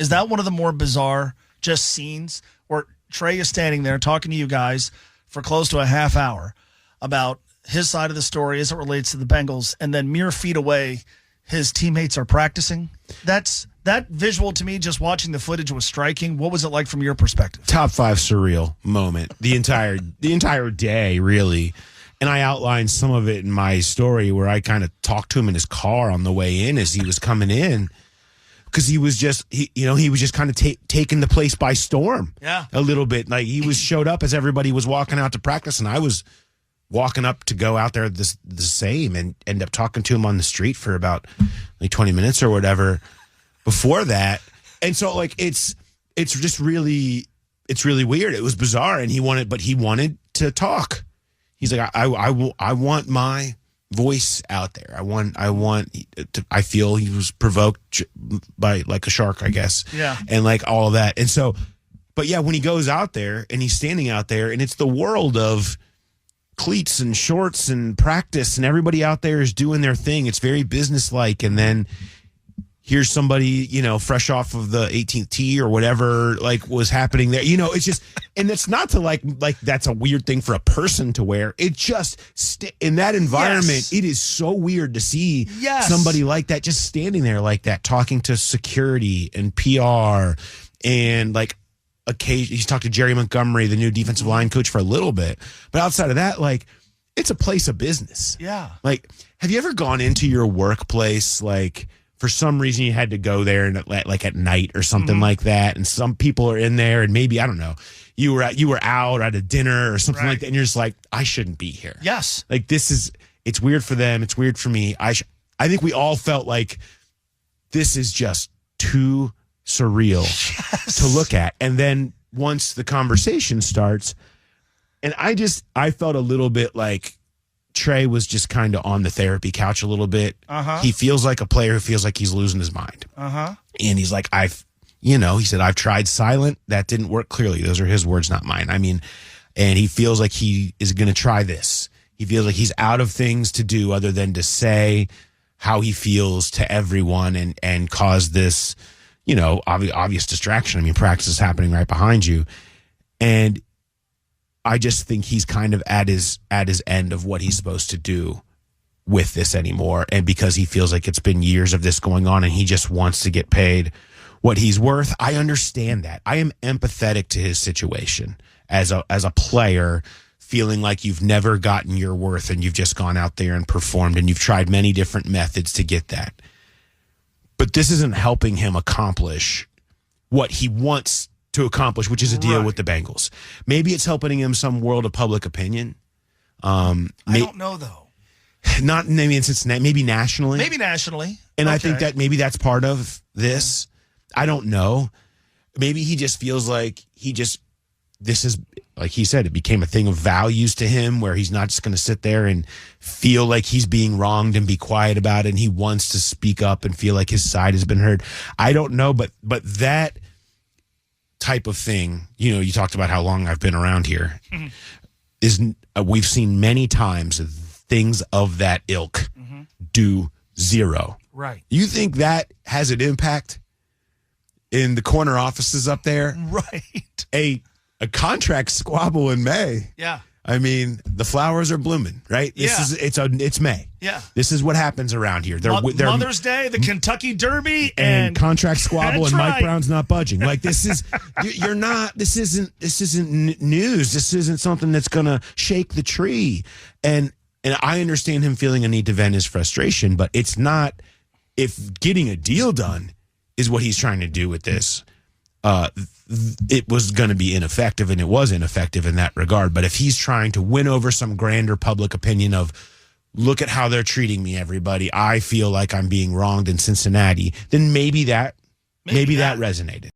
Is that one of the more bizarre just scenes where Trey is standing there talking to you guys for close to a half hour about his side of the story as it relates to the Bengals, and then mere feet away, his teammates are practicing? That visual to me, just watching the footage, was striking. What was it like from your perspective? Top 5 surreal moment. The entire day, really. And I outlined some of it in my story where I kind of talked to him in his car on the way in as he was coming in. Because he was just, he was just kind of taking the place by storm. Yeah. A little bit. Like, he showed up as everybody was walking out to practice, and I was walking up to go out there the same, and end up talking to him on the street for about like 20 minutes or whatever before that. And so, like, it's just really, it's really weird. It was bizarre, and he wanted to talk. He's like, I want my voice out there. I feel he was provoked by, like, a shark, I guess. Yeah. And, like, all of that. And so, but yeah, when he goes out there and he's standing out there, and it's the world of cleats and shorts and practice, and everybody out there is doing their thing. It's very businesslike. And then here's somebody, fresh off of the 18th tee or whatever, like, was happening there. It's just, and it's not to like that's a weird thing for a person to wear. It just, in that environment, yes. It is so weird to see somebody like that just standing there like that, talking to security and PR, and, like, occasionally he's talked to Jerry Montgomery, the new defensive line coach, for a little bit. But outside of that, like, it's a place of business. Yeah. Like, have you ever gone into your workplace, like, for some reason you had to go there and like at night or something like that, and some people are in there, and maybe, I don't know, you were out at a dinner or something like that, and you're just like, I shouldn't be here. Yes. Like, it's weird for them, it's weird for me. I think we all felt like this is just too surreal to look at. And then once the conversation starts, and I felt a little bit like Trey was just kind of on the therapy couch a little bit. He feels like a player who feels like he's losing his mind. And he's like, he said, I've tried silent. That didn't work. Clearly, those are his words, not mine. I mean, and he feels like he is going to try this. He feels like he's out of things to do other than to say how he feels to everyone and cause this, obvious distraction. I mean, practice is happening right behind you. And I just think he's kind of at his end of what he's supposed to do with this anymore. And because he feels like it's been years of this going on, and he just wants to get paid what he's worth. I understand that. I am empathetic to his situation as a player, feeling like you've never gotten your worth, and you've just gone out there and performed, and you've tried many different methods to get that. But this isn't helping him accomplish what he wants to accomplish, which is a deal with the Bengals. Maybe it's helping him some world of public opinion. I don't know, though. Not maybe in Cincinnati, maybe nationally. Maybe nationally. And I think that maybe that's part of this. I don't know. Maybe he just feels like this is, like he said, it became a thing of values to him, where he's not just going to sit there and feel like he's being wronged and be quiet about it. And he wants to speak up and feel like his side has been heard. I don't know, but that type of thing, you talked about how long I've been around here, we've seen many times things of that ilk do zero. Right. You think that has an impact in the corner offices up there? Right. A contract squabble in May. Yeah. I mean, the flowers are blooming, right? It's May. Yeah. This is what happens around here. They're Mother's Day, the Kentucky Derby, and contract squabble, and Mike right. Brown's not budging. Like, this is this isn't news. This isn't something that's gonna shake the tree. And I understand him feeling a need to vent his frustration, but it's not, if getting a deal done is what he's trying to do with this, it was going to be ineffective, and it was ineffective in that regard. But if he's trying to win over some grander public opinion of, look at how they're treating me, everybody, I feel like I'm being wronged in Cincinnati, then maybe that resonated.